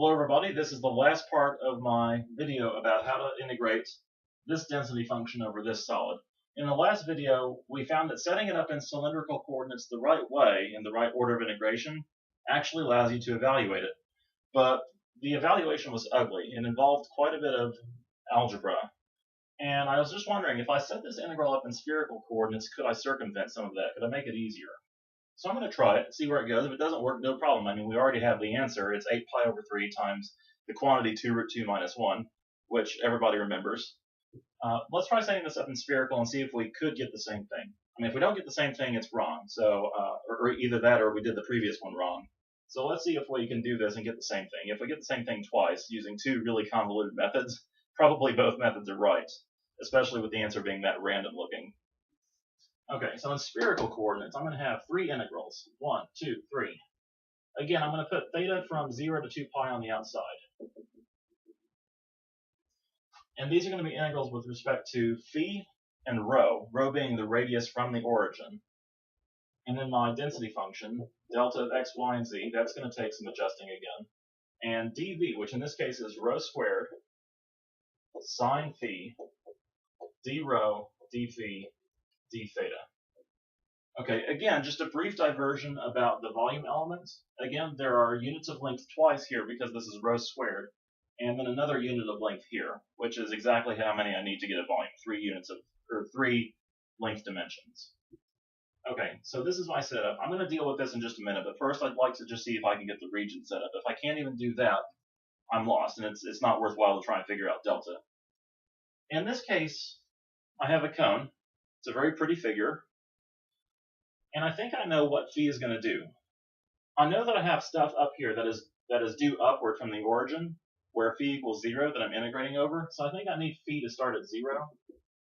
Hello everybody, this is the last part of my video about how to integrate this density function over this solid. In the last video, we found that setting it up in cylindrical coordinates the right way, in the right order of integration, actually allows you to evaluate it. But the evaluation was ugly and involved quite a bit of algebra. And I was just wondering, if I set this integral up in spherical coordinates, could I circumvent some of that? Could I make it easier? So I'm going to try it and see where it goes. If it doesn't work, no problem. I mean, we already have the answer. It's 8 pi over 3 times the quantity 2 root 2 minus 1, which everybody remembers. Let's try setting this up in spherical and see if we could get the same thing. I mean, if we don't get the same thing, it's wrong. So, or either that or we did the previous one wrong. So let's see if we can do this and get the same thing. If we get the same thing twice using two really convoluted methods, probably both methods are right, especially with the answer being that random looking. Okay, so in spherical coordinates, I'm going to have three integrals. 1, 2, 3. Again, I'm going to put theta from 0 to 2 pi on the outside. And these are going to be integrals with respect to phi and rho being the radius from the origin. And then my density function, delta of x, y, and z, that's going to take some adjusting again. And dv, which in this case is rho squared, sine phi, d rho, d phi, d theta. Okay, again, just a brief diversion about the volume elements. Again, there are units of length twice here because this is rho squared, and then another unit of length here, which is exactly how many I need to get a volume, 3 units of, or 3 length dimensions. Okay, so this is my setup. I'm going to deal with this in just a minute, but first I'd like to just see if I can get the region set up. If I can't even do that, I'm lost, and it's not worthwhile to try and figure out delta. In this case, I have a cone. It's a very pretty figure. And I think I know what phi is going to do. I know that I have stuff up here that is due upward from the origin, where phi equals 0 that I'm integrating over. So I think I need phi to start at 0,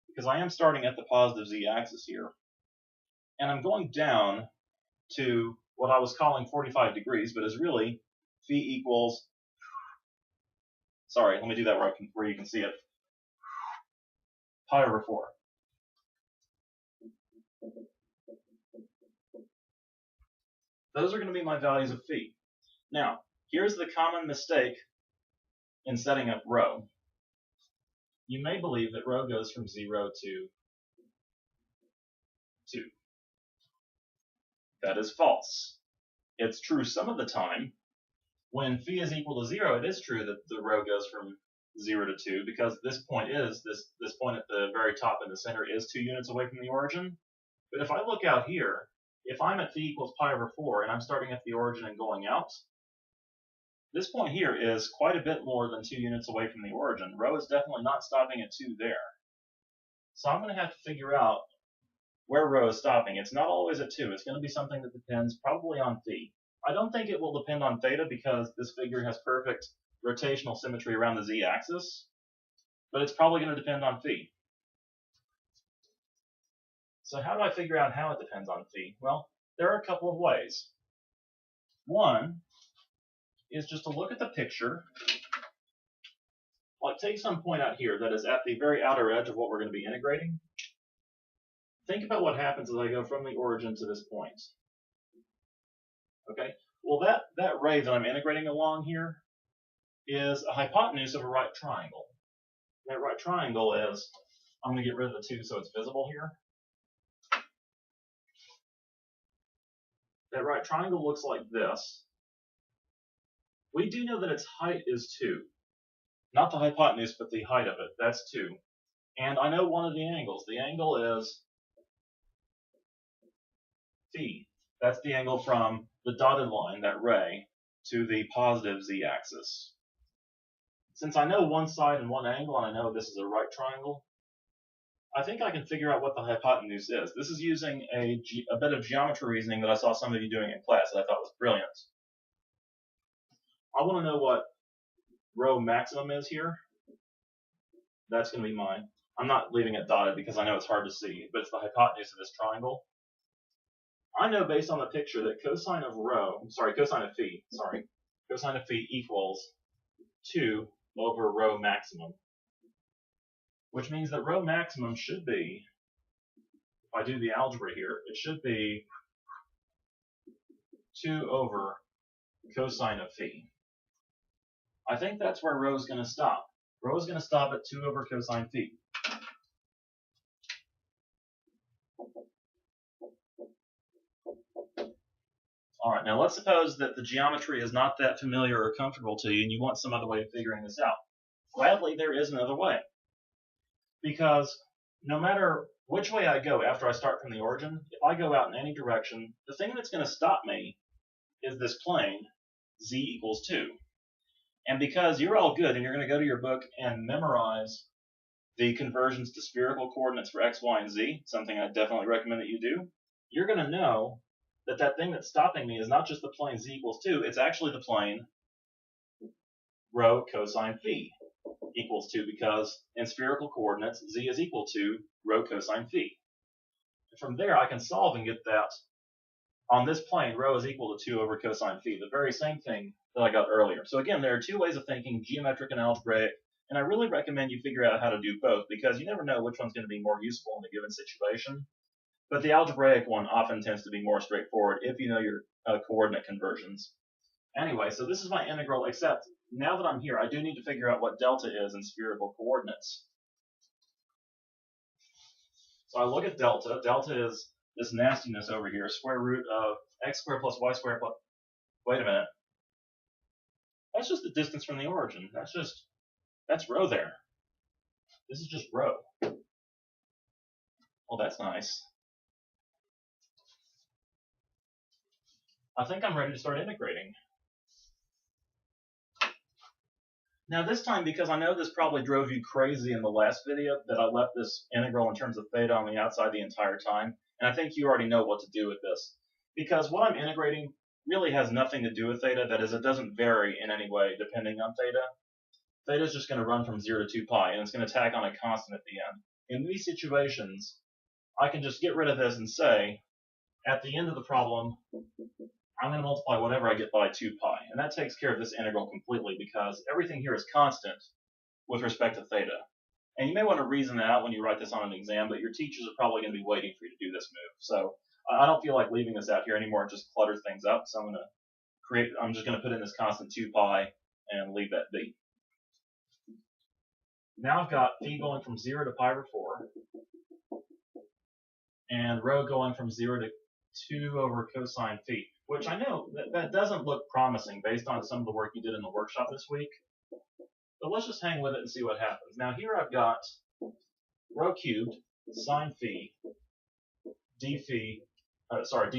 because I am starting at the positive z-axis here. And I'm going down to what I was calling 45 degrees, but is really phi equals, sorry, let me do that where you can see it, pi over 4. Those are going to be my values of phi. Now, here's the common mistake in setting up rho. You may believe that rho goes from 0 to 2. That is false. It's true some of the time. When phi is equal to 0, it is true that the rho goes from 0 to 2, because this point is, this point at the very top in the center is 2 units away from the origin. But if I look out here, if I'm at phi equals pi over 4 and I'm starting at the origin and going out, this point here is quite a bit more than 2 units away from the origin. Rho is definitely not stopping at 2 there. So I'm going to have to figure out where rho is stopping. It's not always at 2. It's going to be something that depends probably on phi. I don't think it will depend on theta because this figure has perfect rotational symmetry around the z-axis, but it's probably going to depend on phi. So how do I figure out how it depends on phi? Well, there are a couple of ways. One is just to look at the picture. Like, take some point out here that is at the very outer edge of what we're going to be integrating. Think about what happens as I go from the origin to this point. Okay, well that ray that I'm integrating along here is a hypotenuse of a right triangle. That right triangle is, I'm going to get rid of the 2 so it's visible here. That right triangle looks like this. We do know that its height is 2. Not the hypotenuse, but the height of it. That's 2. And I know one of the angles. The angle is phi. That's the angle from the dotted line, that ray, to the positive z-axis. Since I know one side and one angle, and I know this is a right triangle, I think I can figure out what the hypotenuse is. This is using a bit of geometry reasoning that I saw some of you doing in class that I thought was brilliant. I want to know what rho maximum is here. That's going to be mine. I'm not leaving it dotted because I know it's hard to see, but it's the hypotenuse of this triangle. I know based on the picture that cosine of phi equals 2 over rho maximum, which means that rho maximum should be, if I do the algebra here, it should be 2 over cosine of phi. I think that's where rho is going to stop. Rho is going to stop at 2 over cosine phi. All right, now let's suppose that the geometry is not that familiar or comfortable to you and you want some other way of figuring this out. Gladly, there is another way. Because no matter which way I go after I start from the origin, if I go out in any direction, the thing that's going to stop me is this plane, z equals 2. And because you're all good and you're going to go to your book and memorize the conversions to spherical coordinates for x, y, and z, something I definitely recommend that you do, you're going to know that that thing that's stopping me is not just the plane z equals 2, it's actually the plane rho cosine phi equals 2, because in spherical coordinates, z is equal to rho cosine phi. From there, I can solve and get that on this plane, rho is equal to 2 over cosine phi, the very same thing that I got earlier. So again, there are two ways of thinking, geometric and algebraic, and I really recommend you figure out how to do both, because you never know which one's going to be more useful in a given situation. But the algebraic one often tends to be more straightforward if you know your coordinate conversions. Anyway, so this is my integral, except now that I'm here, I do need to figure out what delta is in spherical coordinates. So I look at delta. Delta is this nastiness over here, square root of x squared plus y squared plus... Wait a minute. That's just the distance from the origin. That's rho there. This is just rho. Well, that's nice. I think I'm ready to start integrating. Now this time, because I know this probably drove you crazy in the last video, that I left this integral in terms of theta on the outside the entire time, and I think you already know what to do with this. Because what I'm integrating really has nothing to do with theta, that is, it doesn't vary in any way depending on theta. Theta is just going to run from 0 to 2 pi, and it's going to tack on a constant at the end. In these situations, I can just get rid of this and say, at the end of the problem, I'm going to multiply whatever I get by 2 pi. And that takes care of this integral completely, because everything here is constant with respect to theta. And you may want to reason that out when you write this on an exam, but your teachers are probably going to be waiting for you to do this move. So I don't feel like leaving this out here anymore. It just clutters things up. So I'm just going to put in this constant 2 pi and leave that be. Now I've got phi going from 0 to pi over 4, and rho going from 0 to 2 over cosine phi, which I know that doesn't look promising based on some of the work you did in the workshop this week. But let's just hang with it and see what happens. Now here I've got rho cubed sine phi d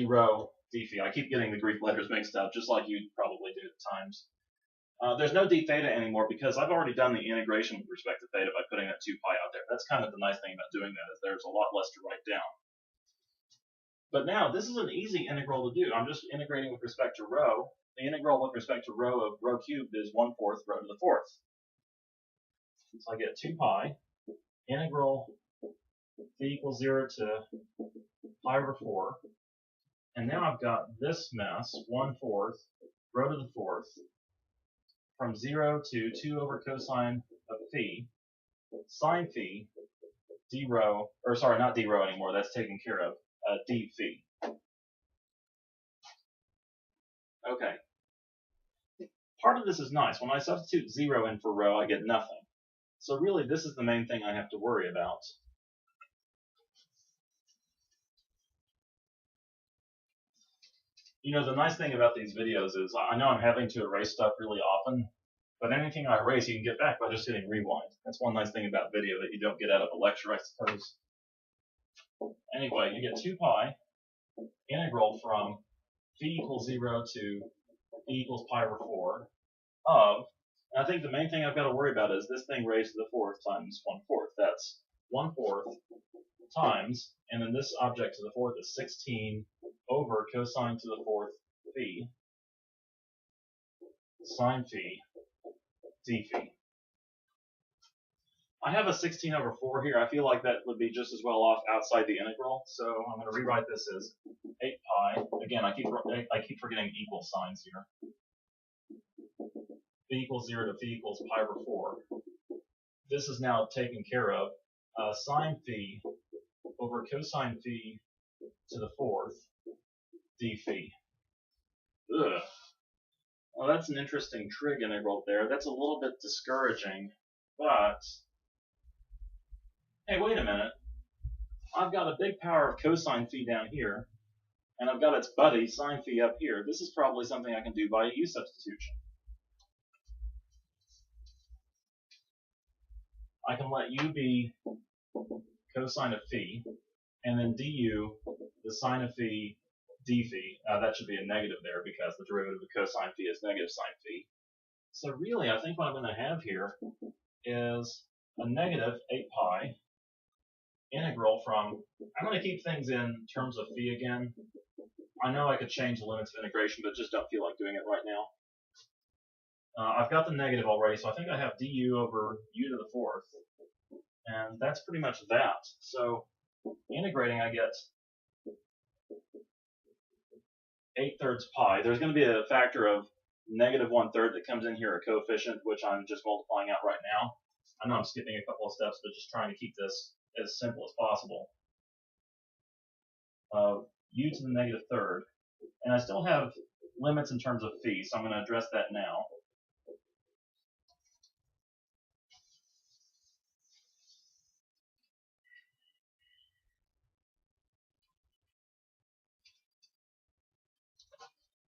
rho d phi. I keep getting the Greek letters mixed up, just like you probably do at times. There's no d theta anymore because I've already done the integration with respect to theta by putting that 2 pi out there. That's kind of the nice thing about doing that, is there's a lot less to write down. But now, this is an easy integral to do. I'm just integrating with respect to rho. The integral with respect to rho of rho cubed is 1/4 rho to the 4th. So I get 2 pi, integral phi equals 0 to pi over 4. And now I've got this mess, 1/4 rho to the 4th, from 0 to 2 over cosine of phi, sine phi, d rho, or sorry, not d rho anymore, that's taken care of. D phi. Okay. Part of this is nice. When I substitute 0 in for rho, I get nothing. So really, this is the main thing I have to worry about. You know, the nice thing about these videos is I know I'm having to erase stuff really often, but anything I erase, you can get back by just hitting rewind. That's one nice thing about video that you don't get out of a lecture, I suppose. Anyway, you get 2 pi integral from phi equals 0 to phi equals pi over 4 of, and I think the main thing I've got to worry about is this thing raised to the 4th times 1/4. That's 1/4 times, and then this object to the 4th is 16 over cosine to the 4th phi sine phi d phi. I have a 16 over 4 here. I feel like that would be just as well off outside the integral, so I'm going to rewrite this as 8 pi. Again, I keep forgetting equal signs here. Phi equals 0 to phi equals pi over 4. This is now taken care of. Sine phi over cosine phi to the 4th d phi. Ugh. Well, that's an interesting trig integral there. That's a little bit discouraging, but hey, wait a minute. I've got a big power of cosine phi down here, and I've got its buddy sine phi up here. This is probably something I can do by u substitution. I can let u be cosine of phi, and then du, the sine of phi, d phi. That should be a negative there because the derivative of cosine phi is negative sine phi. So really, I think what I'm going to have here is a negative 8 pi integral from, I'm going to keep things in terms of phi again. I know I could change the limits of integration, but just don't feel like doing it right now. I've got the negative already, so I think I have du over u to the fourth. And that's pretty much that. So integrating, I get 8/3 pi. There's going to be a factor of negative 1/3 that comes in here, a coefficient, which I'm just multiplying out right now. I know I'm skipping a couple of steps, but just trying to keep this as simple as possible. U to the negative third. And I still have limits in terms of phi, so I'm going to address that now.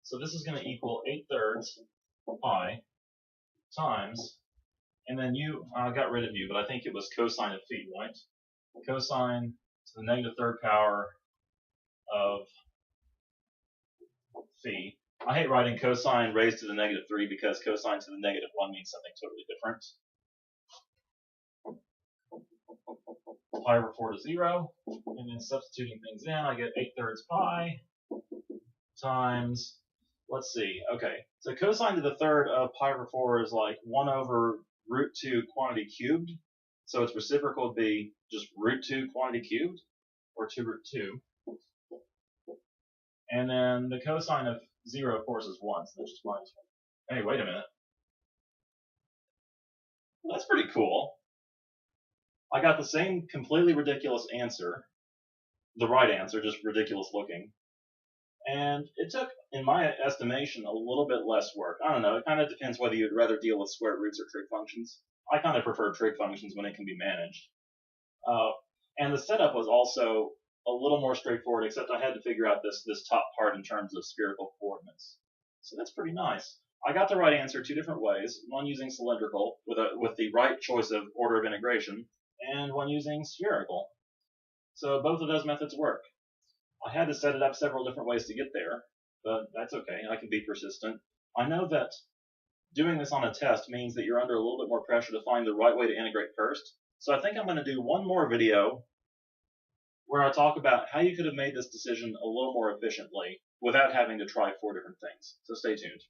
So this is going to equal 8/3 pi times, and then u, I got rid of u, but I think it was cosine of phi, right? Cosine to the negative third power of phi. I hate writing cosine raised to the negative 3 because cosine to the negative 1 means something totally different. Pi over 4 to 0, and then substituting things in, I get 8/3 pi times, let's see, okay, so cosine to the third of pi over 4 is like 1 over root 2 quantity cubed, so its reciprocal would be just root 2 quantity cubed, or 2 root 2. And then the cosine of 0, of course, is 1, so that's just minus 1. Hey, wait a minute. That's pretty cool. I got the same completely ridiculous answer, the right answer, just ridiculous looking. And it took, in my estimation, a little bit less work. I don't know, it kind of depends whether you'd rather deal with square roots or trig functions. I kind of prefer trig functions when it can be managed. And the setup was also a little more straightforward, except I had to figure out this top part in terms of spherical coordinates. So that's pretty nice. I got the right answer 2 different ways, one using cylindrical with the right choice of order of integration, and one using spherical. So both of those methods work. I had to set it up several different ways to get there, but that's okay. I can be persistent. I know that doing this on a test means that you're under a little bit more pressure to find the right way to integrate first. So I think I'm going to do one more video where I talk about how you could have made this decision a little more efficiently without having to try 4 different things. So stay tuned.